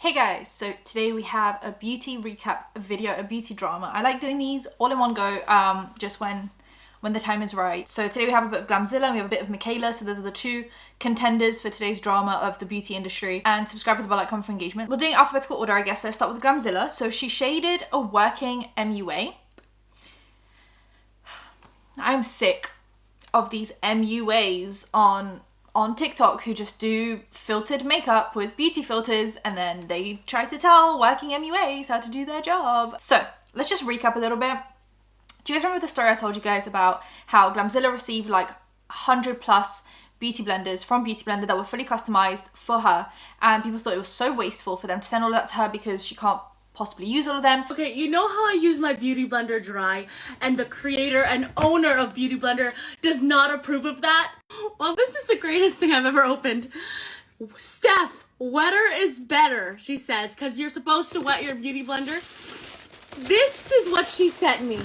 Hey guys, so today we have a beauty recap video, a beauty drama. I like doing these all in one go, just when the time is right. So today we have a bit of Glamzilla and we have a bit of Mikayla, so those are the two contenders for today's drama of the beauty industry. And subscribe with the bell icon for engagement. We're doing alphabetical order, I guess. Let's start with Glamzilla. So she shaded a working MUA. I'm sick of these MUAs on TikTok who just do filtered makeup with beauty filters and then they try to tell working MUAs how to do their job. So let's just recap a little bit. Do you guys remember the story I told you guys about how Glamzilla received like 100 plus beauty blenders from Beauty Blender that were fully customized for her, and people thought it was so wasteful for them to send all of that to her because she can't possibly use all of them. Okay, you know how I use my Beauty Blender dry and the creator and owner of Beauty Blender does not approve of that? Well, this is the greatest thing I've ever opened. Steph, wetter is better, she says, because you're supposed to wet your Beauty Blender. This is what she sent me.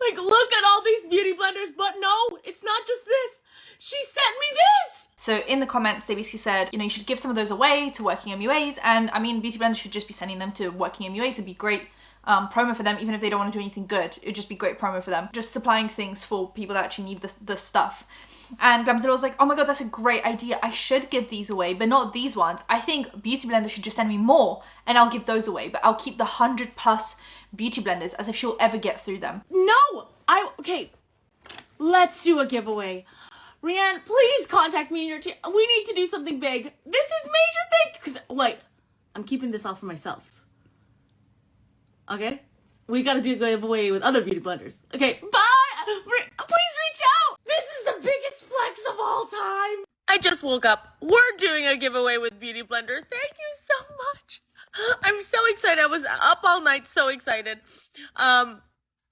Like, look at all these Beauty Blenders, but no, it's not just this. She sent me this! So in the comments, they basically said, you know, you should give some of those away to working MUAs. And I mean, Beauty Blender should just be sending them to working MUAs. It'd be great promo for them, even if they don't want to do anything good. It'd just be great promo for them. Just supplying things for people that actually need the stuff. And Glamzilla was like, oh my god, that's a great idea. I should give these away, but not these ones. I think Beauty Blender should just send me more and I'll give those away. But I'll keep the 100 plus Beauty Blenders as if she'll ever get through them. No! Okay, let's do a giveaway. Rianne, please contact me in your team. We need to do something big. This is major thing. Because, like, I'm keeping this all for myself. Okay? We gotta do a giveaway with other beauty blenders. Okay, bye! Please reach out! This is the biggest flex of all time! I just woke up. We're doing a giveaway with Beauty Blender. Thank you so much. I'm so excited. I was up all night so excited.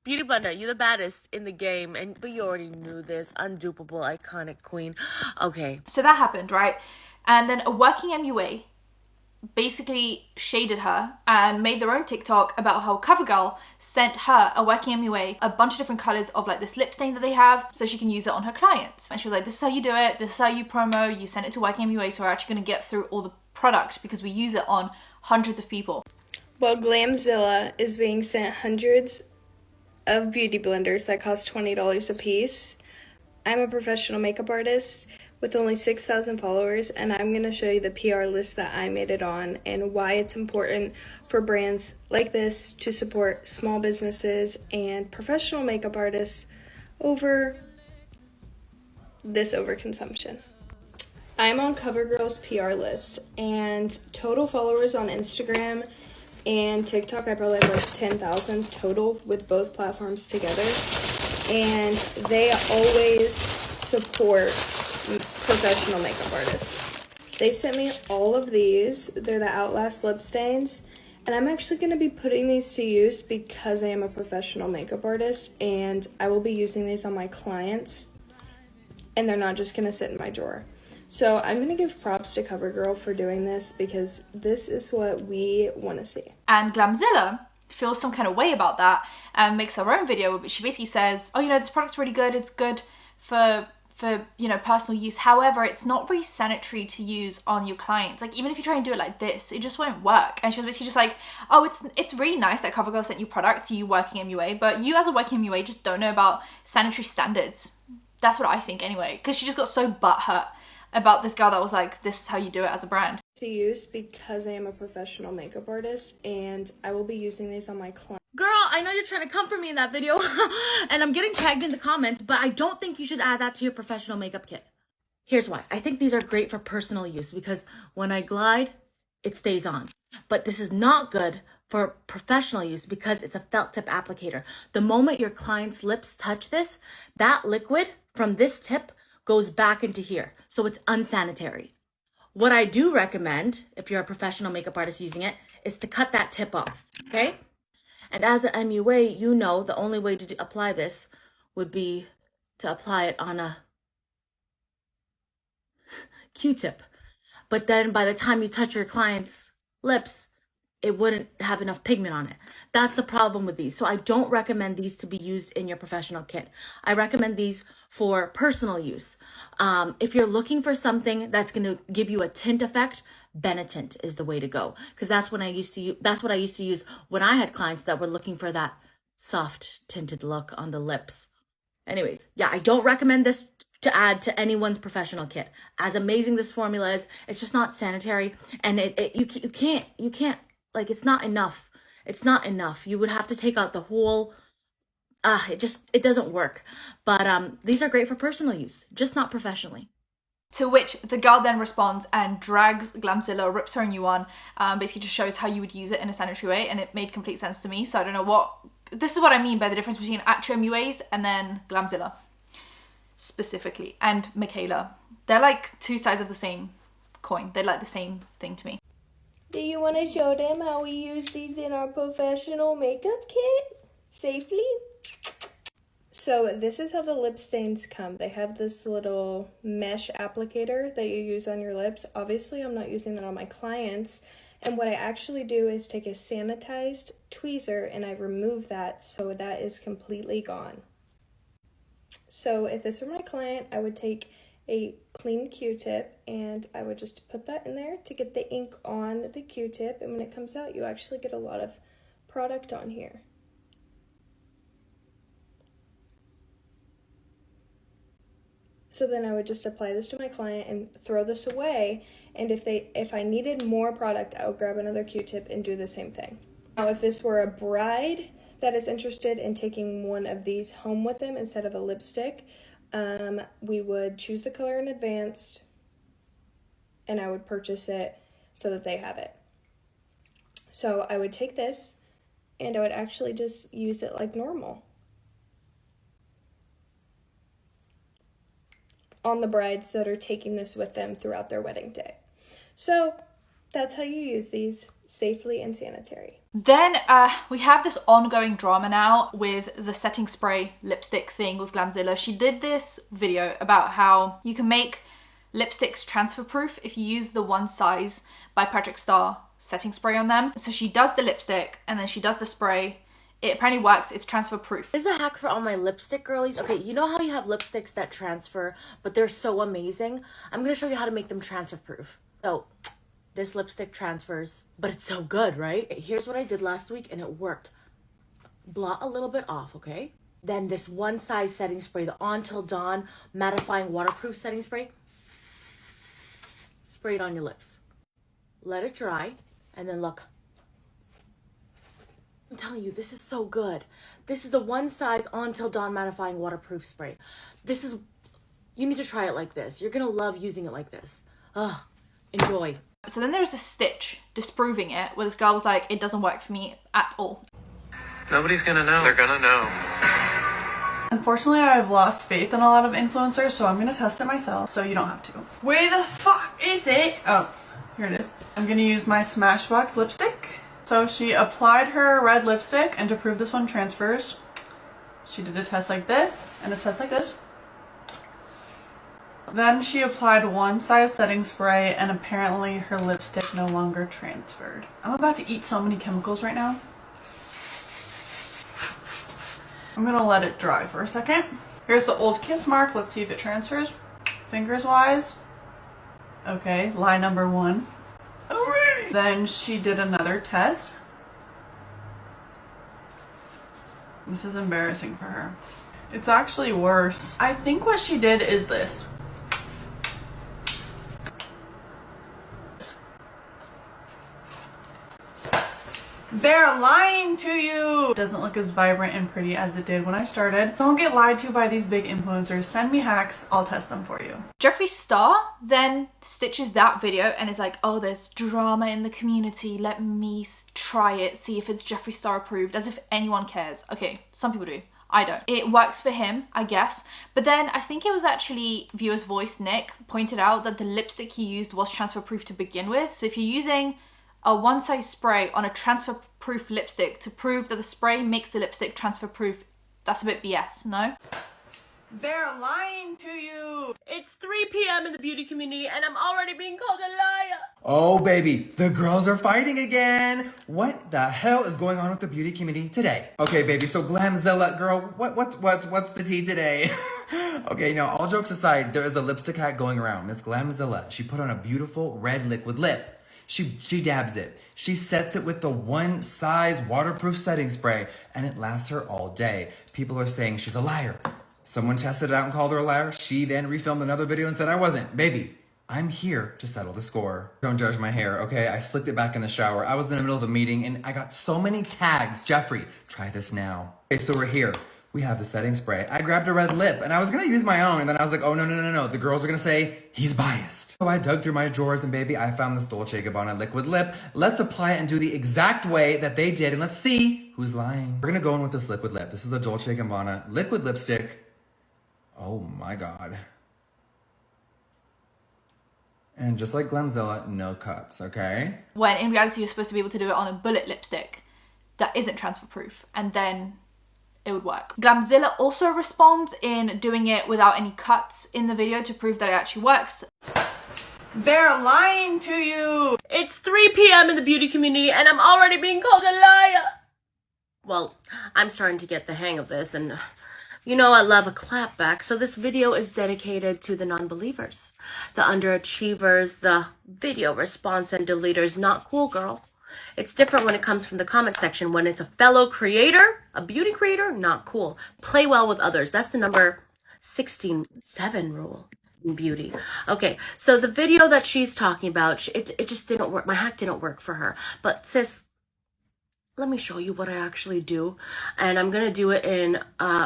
Beauty Blender, you're the baddest in the game, but you already knew this. Undupable, iconic queen. Okay. So that happened, right? And then a working MUA basically shaded her and made their own TikTok about how CoverGirl sent her a working MUA, a bunch of different colors of like this lip stain that they have so she can use it on her clients. And she was like, this is how you do it. This is how you promo. You send it to working MUA, so we're actually going to get through all the product because we use it on hundreds of people. Well, Glamzilla is being sent hundreds of beauty blenders that cost $20 a piece. I'm a professional makeup artist with only 6,000 followers, and I'm going to show you the PR list that I made it on and why it's important for brands like this to support small businesses and professional makeup artists over this overconsumption. I'm on CoverGirl's PR list, and total followers on Instagram and TikTok, I probably have like 10,000 total with both platforms together. And they always support professional makeup artists. They sent me all of these. They're the Outlast lip stains. And I'm actually going to be putting these to use because I am a professional makeup artist. And I will be using these on my clients. And they're not just going to sit in my drawer. So I'm going to give props to CoverGirl for doing this because this is what we want to see. And Glamzilla feels some kind of way about that and makes her own video, but she basically says, oh, you know, this product's really good. It's good for you know, personal use. However, it's not very sanitary to use on your clients. Like, even if you try and do it like this, it just won't work. And she was basically just like, oh, it's really nice that CoverGirl sent you product to you working MUA, but you as a working MUA just don't know about sanitary standards. That's what I think anyway, because she just got so butthurt about this girl that was like, this is how you do it as a brand. To use because I am a professional makeup artist and I will be using these on my clients. Girl, I know you're trying to come for me in that video and I'm getting tagged in the comments, but I don't think you should add that to your professional makeup kit. Here's why. I think these are great for personal use because when I glide, it stays on. But this is not good for professional use because it's a felt tip applicator. The moment your client's lips touch this, that liquid from this tip goes back into here. So it's unsanitary. What I do recommend, if you're a professional makeup artist using it, is to cut that tip off, okay? And as an MUA, you know the only way to apply this would be to apply it on a Q-tip. But then by the time you touch your client's lips, it wouldn't have enough pigment on it. That's the problem with these. So I don't recommend these to be used in your professional kit. I recommend these for personal use. If you're looking for something that's going to give you a tint effect Benetint is the way to go, because that's what I used to use when I had clients that were looking for that soft tinted look on the lips. Anyways, yeah, I don't recommend this to add to anyone's professional kit. As amazing this formula is, it's just not sanitary, and you can't, like, it's not enough. It's not enough. You would have to take out the whole, it doesn't work. But these are great for personal use, just not professionally. To which the girl then responds and drags Glamzilla, rips her a new one, basically just shows how you would use it in a sanitary way, and it made complete sense to me. So I don't know this is what I mean by the difference between actual MUAs and then Glamzilla specifically, and Mikayla. They're like two sides of the same coin. They're like the same thing to me. Do you want to show them how we use these in our professional makeup kit safely? So this is how the lip stains come. They have this little mesh applicator that you use on your lips. Obviously, I'm not using that on my clients. And what I actually do is take a sanitized tweezer and I remove that so that is completely gone. So if this were my client, I would take a clean Q-tip and I would just put that in there to get the ink on the Q-tip. And when it comes out, you actually get a lot of product on here. So then I would just apply this to my client and throw this away. And if I needed more product, I would grab another Q-tip and do the same thing. Now, if this were a bride that is interested in taking one of these home with them instead of a lipstick, we would choose the color in advance and I would purchase it so that they have it. So I would take this and I would actually just use it like normal on the brides that are taking this with them throughout their wedding day. So that's how you use these safely and sanitary. Then we have this ongoing drama now with the setting spray lipstick thing with Glamzilla. She did this video about how you can make lipsticks transfer proof if you use the One Size by Patrick Starrr setting spray on them. So she does the lipstick and then she does the spray. It apparently works, it's transfer proof. This is a hack for all my lipstick girlies. Okay, you know how you have lipsticks that transfer, but they're so amazing? I'm gonna show you how to make them transfer proof. So, this lipstick transfers, but it's so good, right? Here's what I did last week and it worked. Blot a little bit off, okay? Then this One Size setting spray, the On Till Dawn mattifying waterproof setting spray, spray it on your lips. Let it dry, and then look. I'm telling you, this is so good. This is the One Size On Till Dawn mattifying waterproof spray. You need to try it like this. You're gonna love using it like this. Enjoy. So then there was a stitch disproving it, where this girl was like, it doesn't work for me at all. Nobody's gonna know. They're gonna know. Unfortunately, I've lost faith in a lot of influencers, so I'm gonna test it myself, so you don't have to. Where the fuck is it? Oh, here it is. I'm gonna use my Smashbox lipstick. So she applied her red lipstick, and to prove this one transfers, she did a test like this, and a test like this. Then she applied One Size setting spray, and apparently her lipstick no longer transferred. I'm about to eat so many chemicals right now. I'm gonna let it dry for a second. Here's the old kiss mark. Let's see if it transfers. Fingers wise. Okay, lie number 1. Alrighty. Then she did another test. This is embarrassing for her. It's actually worse. I think what she did is this. They're lying to you. It doesn't look as vibrant and pretty as it did when I started. Don't get lied to by these big influencers. Send me hacks, I'll test them for you. Jeffree Star then stitches that video and is like, oh, there's drama in the community. Let me try it, see if it's Jeffree Star approved, as if anyone cares. Okay, some people do. I don't. It works for him, I guess. But then I think it was actually Viewer's Voice Nick pointed out that the lipstick he used was transfer proof to begin with. So if you're using a One Size spray on a transfer proof lipstick to prove that the spray makes the lipstick transfer proof, that's a bit BS, no? They're lying to you. It's 3 p.m. in the beauty community and I'm already being called a liar. Oh, baby, the girls are fighting again. What the hell is going on with the beauty community today? Okay, baby, so Glamzilla, girl, what's the tea today? Okay, now all jokes aside, there is a lipstick hack going around. Miss Glamzilla, she put on a beautiful red liquid lip. She dabs it. She sets it with the one size waterproof setting spray, and it lasts her all day. People are saying she's a liar. Someone tested it out and called her a liar. She then refilmed another video and said I wasn't. Baby, I'm here to settle the score. Don't judge my hair, okay? I slicked it back in the shower. I was in the middle of a meeting and I got so many tags. Jeffrey, try this now. Okay, so we're here. We have the setting spray. I grabbed a red lip and I was gonna use my own, and then I was like, oh no. The girls are gonna say he's biased. So I dug through my drawers and baby, I found this Dolce & Gabbana liquid lip. Let's apply it and do the exact way that they did, and let's see who's lying. We're gonna go in with this liquid lip. This is the Dolce & Gabbana liquid lipstick. Oh my God. And just like Glamzilla, no cuts, okay? When in reality, you're supposed to be able to do it on a bullet lipstick that isn't transfer proof, and then it would work. Glamzilla also responds in doing it without any cuts in the video to prove that it actually works. They're lying to you. It's 3 p.m. in the beauty community and I'm already being called a liar. Well, I'm starting to get the hang of this, and you know I love a clapback, so this video is dedicated to the non-believers, the underachievers, the video response and deleters. Not cool, girl. It's different when it comes from the comment section. When it's a fellow creator, a beauty creator, not cool. Play well with others. That's the number 16-7 rule in beauty. Okay, so the video that she's talking about, it just didn't work. My hack didn't work for her. But sis, let me show you what I actually do. And I'm going to do it in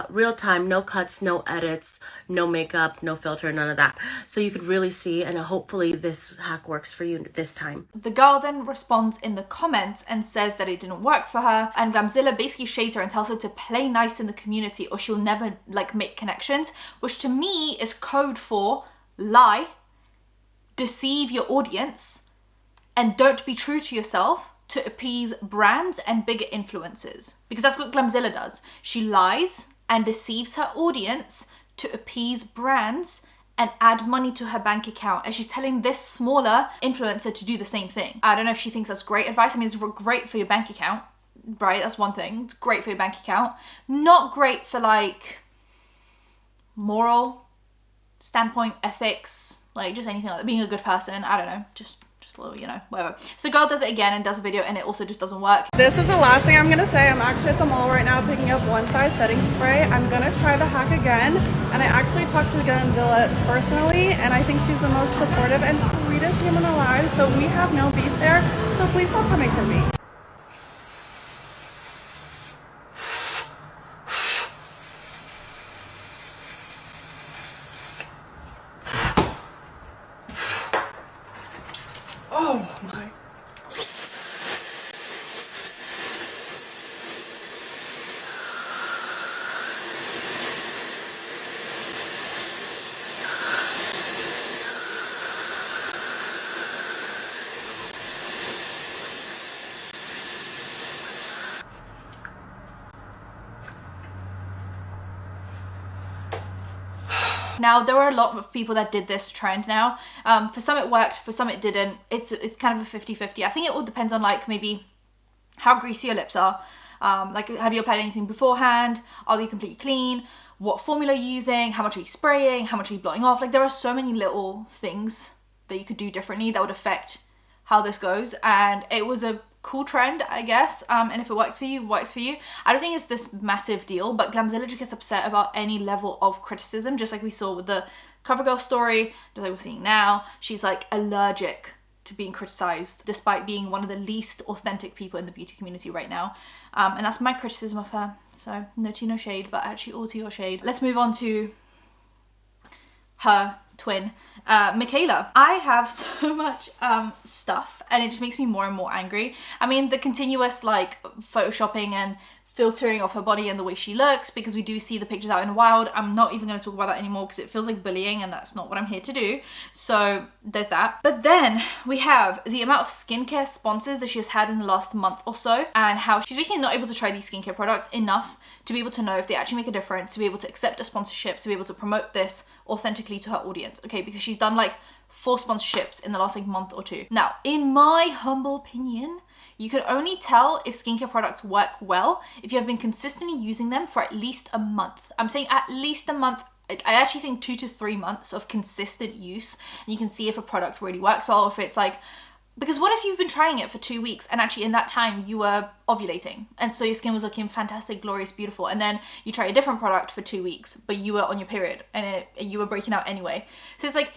real time. No cuts, no edits, no makeup, no filter, none of that. So you could really see, and hopefully this hack works for you this time. The girl then responds in the comments and says that it didn't work for her, and Glamzilla basically shades her and tells her to play nice in the community or she'll never like make connections, which to me is code for lie, deceive your audience, and don't be true to yourself to appease brands and bigger influencers. Because that's what Glamzilla does. She lies and deceives her audience to appease brands and add money to her bank account. And she's telling this smaller influencer to do the same thing. I don't know if she thinks that's great advice. I mean, it's great for your bank account, right? That's one thing. It's great for your bank account. Not great for like moral standpoint, ethics, like just anything like that. Being a good person, I don't know, just a little, you know, whatever. So the girl does it again and does a video and it also just doesn't work. This is the last thing I'm gonna say. I'm actually at the mall right now picking up one size setting spray. I'm gonna try the hack again, and I actually talked to Glamzilla personally, and I think she's the most supportive and sweetest human alive, so we have no beef there, so please stop coming for me. Oh my. Now, there were a lot of people that did this trend now. For some it worked, for some it didn't. It's kind of a 50-50. I think it all depends on like maybe how greasy your lips are. Like, have you applied anything beforehand? Are they completely clean? What formula are you using? How much are you spraying? How much are you blotting off? Like, there are so many little things that you could do differently that would affect how this goes. And it was a cool trend, I guess, and if it works for you, it works for you. I don't think it's this massive deal, but Glamzilla just gets upset about any level of criticism, just like we saw with the CoverGirl story, just like we're seeing now. She's like allergic to being criticized, despite being one of the least authentic people in the beauty community right now, and that's my criticism of her. So no tea, no shade, but actually all tea or shade. Let's move on to her twin, Mikayla. I have so much stuff and it just makes me more and more angry. I mean, the continuous like photoshopping and filtering of her body and the way she looks, because we do see the pictures out in the wild. I'm not even going to talk about that anymore because it feels like bullying and that's not what I'm here to do. So there's that. But then we have the amount of skincare sponsors that she has had in the last month or so, and how she's basically not able to try these skincare products enough to be able to know if they actually make a difference, to be able to accept a sponsorship, to be able to promote this authentically to her audience. Okay, because she's done like 4 sponsorships in the last like month or 2. Now, in my humble opinion, you can only tell if skincare products work well if you have been consistently using them for at least a month. I'm saying at least a month. I actually think 2 to 3 months of consistent use, and you can see if a product really works well, if it's like Because what if you've been trying it for 2 weeks and actually in that time you were ovulating and so your skin was looking fantastic, glorious, beautiful, and then you try a different product for 2 weeks but you were on your period and you were breaking out anyway. So it's like,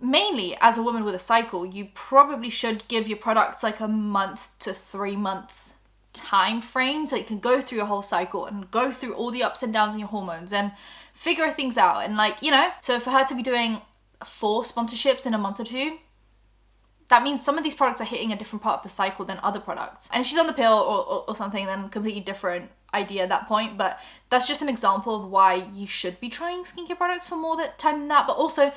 mainly as a woman with a cycle, you probably should give your products like a month to 3 month time frame so you can go through your whole cycle and go through all the ups and downs in your hormones and figure things out. And like, you know, so for her to be doing 4 sponsorships in a month or 2, that means some of these products are hitting a different part of the cycle than other products. And if she's on the pill or something, then completely different idea at that point. But that's just an example of why you should be trying skincare products for more time than that. But also,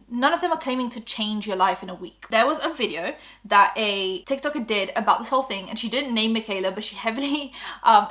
none of them are claiming to change your life in a week. There was a video that a TikToker did about this whole thing, and she didn't name Mikayla, but she heavily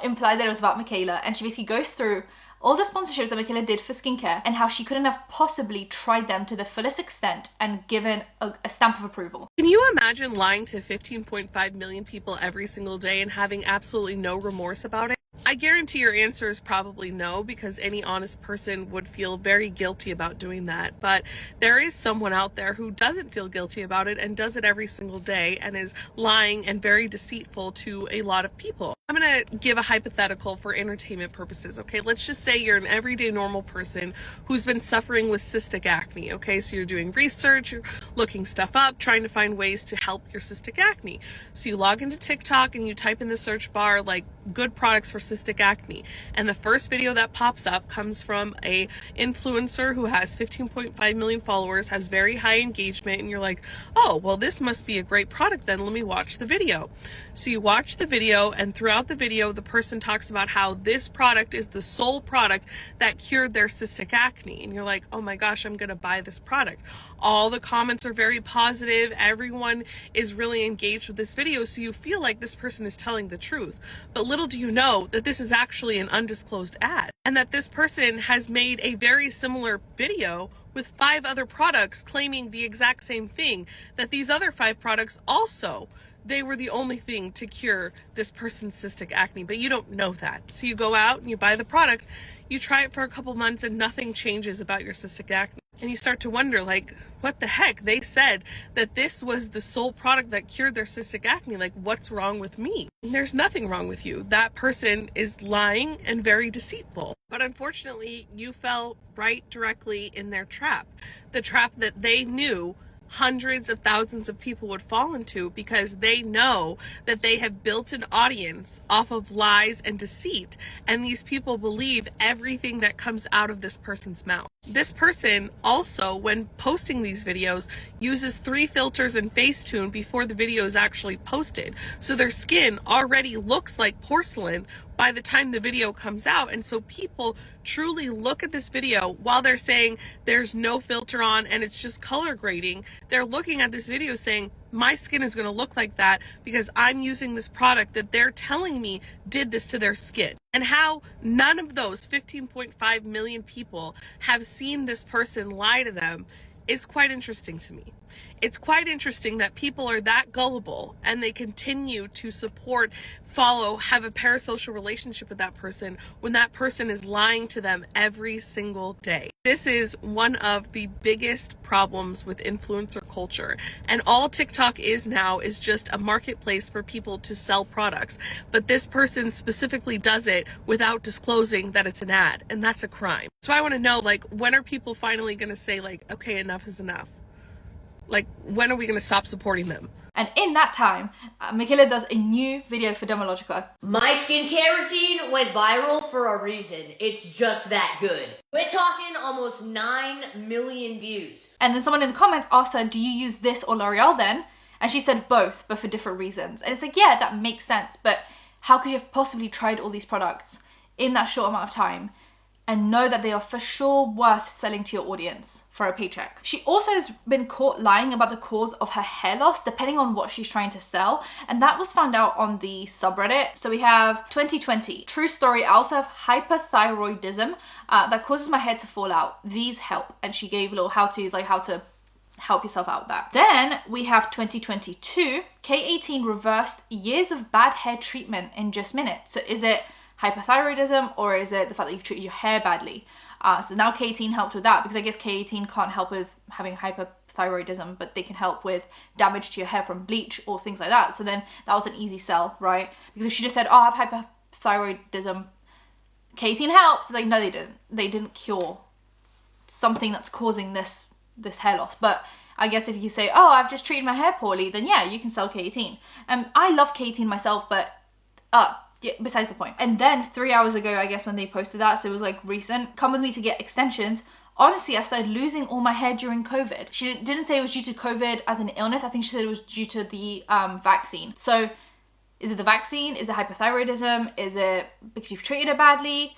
implied that it was about Mikayla. And she basically goes through all the sponsorships that Mikayla did for skincare and how she couldn't have possibly tried them to the fullest extent and given a stamp of approval. Can you imagine lying to 15.5 million people every single day and having absolutely no remorse about it? I guarantee your answer is probably no, because any honest person would feel very guilty about doing that. But there is someone out there who doesn't feel guilty about it and does it every single day and is lying and very deceitful to a lot of people. I'm going to give a hypothetical for entertainment purposes, okay? Let's just say you're an everyday normal person who's been suffering with cystic acne, okay? So you're doing research, you're looking stuff up, trying to find ways to help your cystic acne. So you log into TikTok and you type in the search bar, like, good products for cystic acne. And the first video that pops up comes from a influencer who has 15.5 million followers, has very high engagement, and you're like, oh, well, this must be a great product then, let me watch the video. So you watch the video, and throughout the video, the person talks about how this product is the sole product that cured their cystic acne. And you're like, oh my gosh, I'm gonna buy this product. All the comments are very positive. Everyone is really engaged with this video. So you feel like this person is telling the truth. But little do you know that this is actually an undisclosed ad, and that this person has made a very similar video with 5 other products claiming the exact same thing, that these other 5 products also, they were the only thing to cure this person's cystic acne, but you don't know that. So you go out and you buy the product, you try it for a couple months and nothing changes about your cystic acne. And you start to wonder, like, what the heck? They said that this was the sole product that cured their cystic acne. Like, what's wrong with me? And there's nothing wrong with you. That person is lying and very deceitful. But unfortunately, you fell right directly in their trap. The trap that they knew hundreds of thousands of people would fall into, because they know that they have built an audience off of lies and deceit, and these people believe everything that comes out of this person's mouth. This person also, when posting these videos, uses 3 filters and Facetune before the video is actually posted. So their skin already looks like porcelain by the time the video comes out. And so people truly look at this video while they're saying there's no filter on and it's just color grading. They're looking at this video saying, my skin is going to look like that because I'm using this product that they're telling me did this to their skin. And how none of those 15.5 million people have seen this person lie to them is quite interesting to me. It's quite interesting that people are that gullible and they continue to support, follow, have a parasocial relationship with that person when that person is lying to them every single day. This is one of the biggest problems with influencer culture. And all TikTok is now is just a marketplace for people to sell products. But this person specifically does it without disclosing that it's an ad. And that's a crime. So I want to know, like, when are people finally going to say, like, okay, enough is enough? Like, when are we going to stop supporting them? And in that time, Mikayla does a new video for Dermalogica. My skincare routine went viral for a reason. It's just that good. We're talking almost 9 million views. And then someone in the comments asked her, do you use this or L'Oreal then? And she said both, but for different reasons. And it's like, yeah, that makes sense. But how could you have possibly tried all these products in that short amount of time and know that they are for sure worth selling to your audience for a paycheck? She also has been caught lying about the cause of her hair loss depending on what she's trying to sell, and that was found out on the subreddit. So we have 2020, true story, I also have hyperthyroidism that causes my hair to fall out. These help. And she gave little how-tos, like how to help yourself out with that. Then we have 2022, K18 reversed years of bad hair treatment in just minutes. So is it hyperthyroidism, or is it the fact that you've treated your hair badly? So now K18 helped with that, because I guess K18 can't help with having hyperthyroidism hypothyroidism, but they can help with damage to your hair from bleach or things like that. So then that was an easy sell, right? Because if she just said, oh, I have hypothyroidism, K18 helps, it's like, no, they didn't. They didn't cure something that's causing this hair loss. But I guess if you say, oh, I've just treated my hair poorly, then yeah, you can sell K18. I love K18 myself, but yeah, besides the point. And then 3 hours ago, I guess, when they posted that, so it was like recent, come with me to get extensions. Honestly, I started losing all my hair during COVID. She didn't say it was due to COVID as an illness. I think she said it was due to the vaccine. So is it the vaccine? Is it hypothyroidism? Is it because you've treated it badly?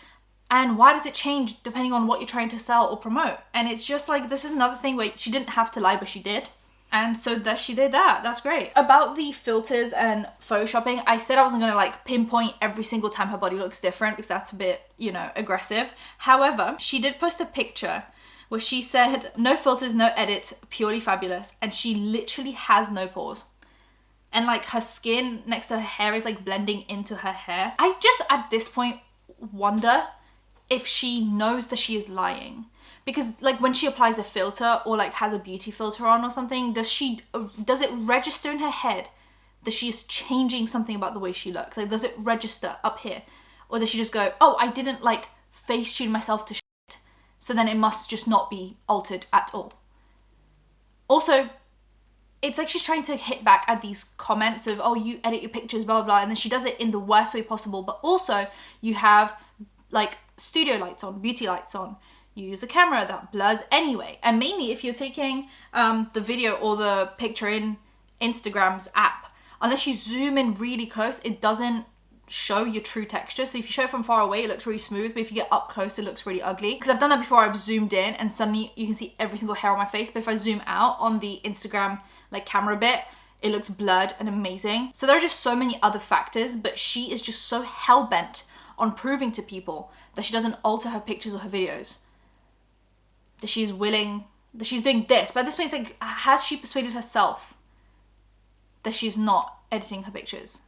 And why does it change depending on what you're trying to sell or promote? And it's just like, this is another thing where she didn't have to lie, but she did. And so that she did that. That's great. About the filters and photoshopping, I said I wasn't gonna like pinpoint every single time her body looks different because that's a bit, you know, aggressive. However, she did post a picture where she said, no filters, no edits, purely fabulous. And she literally has no pores. And like her skin next to her hair is like blending into her hair. I just at this point wonder if she knows that she is lying. Because like when she applies a filter or like has a beauty filter on or something, does it register in her head that she is changing something about the way she looks? Like, does it register up here? Or does she just go, oh, I didn't like face tune myself to shit, so then it must just not be altered at all. Also, it's like she's trying to hit back at these comments of, oh, you edit your pictures, blah, blah, blah. And then she does it in the worst way possible. But also you have like studio lights on, beauty lights on. You use a camera that blurs anyway. And mainly if you're taking the video or the picture in Instagram's app, unless you zoom in really close, it doesn't show your true texture. So if you show it from far away, it looks really smooth. But if you get up close, it looks really ugly. Because I've done that before. I've zoomed in and suddenly you can see every single hair on my face. But if I zoom out on the Instagram like camera bit, it looks blurred and amazing. So there are just so many other factors, but she is just so hell-bent on proving to people that she doesn't alter her pictures or her videos. That she's willing, that she's doing this. But at this point, it's like, has she persuaded herself that she's not editing her pictures?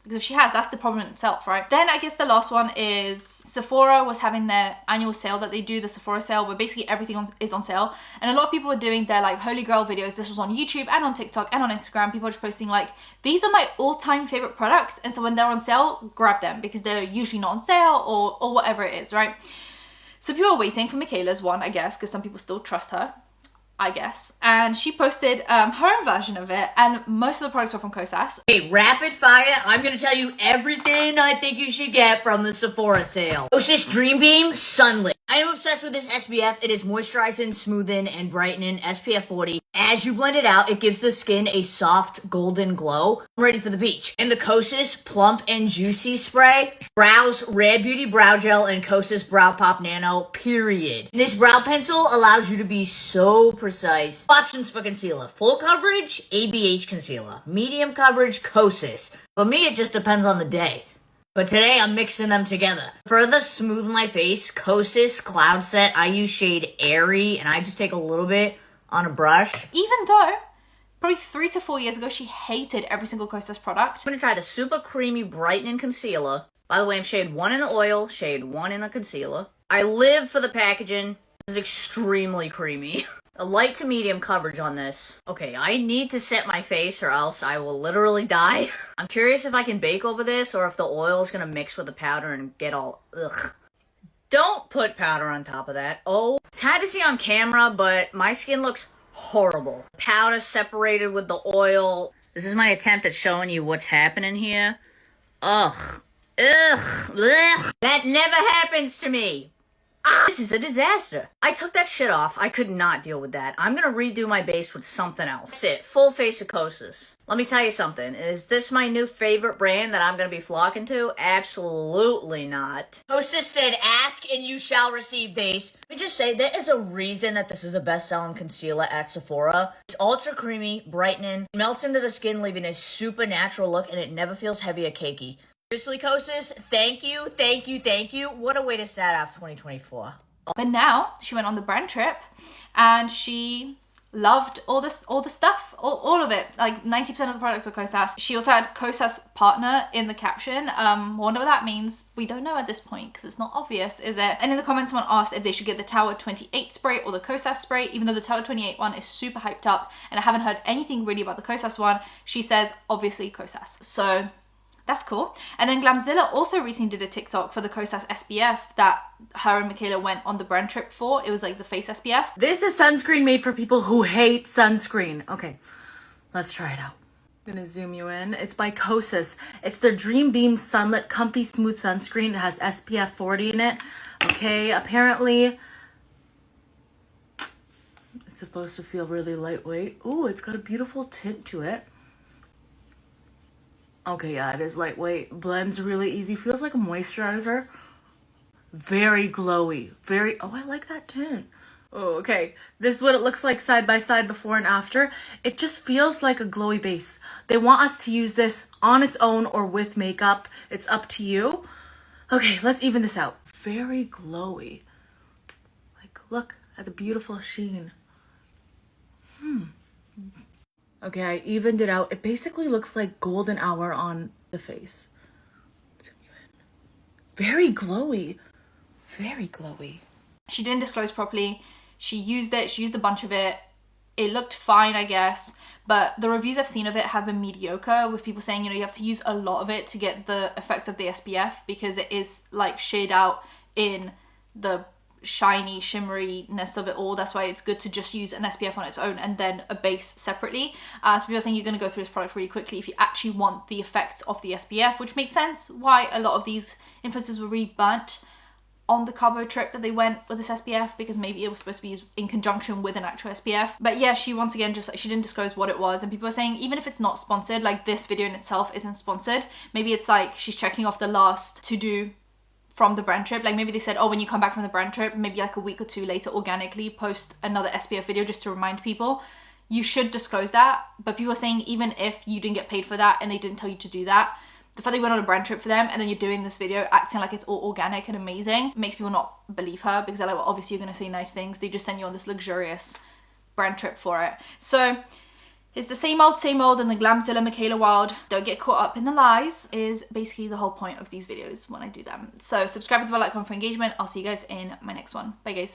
Because if she has, that's the problem in itself, right? Then I guess the last one is Sephora was having their annual sale that they do, the Sephora sale, where basically everything is on sale. And a lot of people were doing their like holy grail videos. This was on YouTube and on TikTok and on Instagram. People are just posting like, these are my all-time favorite products. And so when they're on sale, grab them because they're usually not on sale or whatever it is, right? So people are waiting for Mikayla's one, I guess, because some people still trust her, I guess. And she posted her own version of it, and most of the products were from Kosas. Hey, rapid fire, I'm gonna tell you everything I think you should get from the Sephora sale. Oles Dream Beam Sunlit. I am obsessed with this SPF. It is moisturizing, smoothing, and brightening, SPF 40. As you blend it out, it gives the skin a soft golden glow. I'm ready for the beach. And the Kosas Plump and Juicy Spray. Brows Rare Beauty Brow Gel and Kosas Brow Pop Nano, period. And this brow pencil allows you to be so precise. Options for concealer. Full coverage, ABH concealer. Medium coverage, Kosas. For me, it just depends on the day. But today, I'm mixing them together. Further smooth my face, Kosas Cloud Set. I use shade Airy, and I just take a little bit on a brush. Even though, probably 3 to 4 years ago, she hated every single Kosas product. I'm gonna try the Super Creamy Brightening Concealer. By the way, I'm shade 1 in the oil, shade 1 in the concealer. I live for the packaging. This is extremely creamy. A light to medium coverage on this. Okay, I need to set my face or else I will literally die. I'm curious if I can bake over this or if the oil is gonna mix with the powder and get all ugh. Don't put powder on top of that. Oh, it's hard to see on camera, but my skin looks horrible. Powder separated with the oil. This is my attempt at showing you what's happening here. Ugh. Ugh. Ugh. That never happens to me. This is a disaster. I took that shit off. I could not deal with that. I'm gonna redo my base with something else. That's it. Full face of Kosas. Let me tell you something. Is this my new favorite brand that I'm gonna be flocking to? Absolutely not. Kosas said, ask and you shall receive base. Let me just say, there is a reason that this is a best-selling concealer at Sephora. It's ultra creamy, brightening, melts into the skin, leaving a super natural look, and it never feels heavy or cakey. Seriously, Kosas, thank you, thank you, thank you. What a way to start off 2024. But now she went on the brand trip and she loved all the stuff, all of it. Like 90% of the products were Kosas. She also had Kosas partner in the caption. Wonder what that means. We don't know at this point because it's not obvious, is it? And in the comments, someone asked if they should get the Tower 28 spray or the Kosas spray, even though the Tower 28 one is super hyped up and I haven't heard anything really about the Kosas one. She says obviously Kosas. So that's cool. And then Glamzilla also recently did a TikTok for the Kosas SPF that her and Mikayla went on the brand trip for. It was like the face SPF. This is sunscreen made for people who hate sunscreen. Okay, let's try it out. I'm gonna zoom you in. It's by Kosas. It's their Dream Beam Sunlit Comfy Smooth Sunscreen. It has SPF 40 in it. Okay, apparently it's supposed to feel really lightweight. Ooh, it's got a beautiful tint to it. Okay, yeah, it is lightweight. Blends really easy. Feels like a moisturizer. Very glowy. Oh, I like that tint. Oh, okay. This is what it looks like side by side before and after. It just feels like a glowy base. They want us to use this on its own or with makeup. It's up to you. Okay, let's even this out. Very glowy. Like, look at the beautiful sheen. Okay, I evened it out. It basically looks like golden hour on the face. Zoom you in. Very glowy. Very glowy. She didn't disclose properly. She used it. She used a bunch of it. It looked fine, I guess. But the reviews I've seen of it have been mediocre, with people saying, you know, you have to use a lot of it to get the effects of the SPF because it is like shade out in the shiny shimmeriness of it all. That's why it's good to just use an SPF on its own and then a base separately. So people are saying you're going to go through this product really quickly if you actually want the effects of the SPF, which makes sense why a lot of these influencers were really burnt on the Cabo trip that they went with this SPF, because maybe it was supposed to be used in conjunction with an actual SPF. But yeah, she once again she didn't disclose what it was, and people are saying even if it's not sponsored, like this video in itself isn't sponsored, maybe it's like she's checking off the last to do from the brand trip. Like maybe they said, oh, when you come back from the brand trip, maybe like a week or two later organically post another SPF video just to remind people. You should disclose that. But people are saying even if you didn't get paid for that and they didn't tell you to do that, the fact that you went on a brand trip for them and then you're doing this video acting like it's all organic and amazing makes people not believe her, because they're like, well, obviously you're going to say nice things. They just send you on this luxurious brand trip for it. So it's the same old in the Glamzilla Mikayla world. Don't get caught up in the lies is basically the whole point of these videos when I do them. So subscribe to the bell icon for engagement. I'll see you guys in my next one. Bye guys.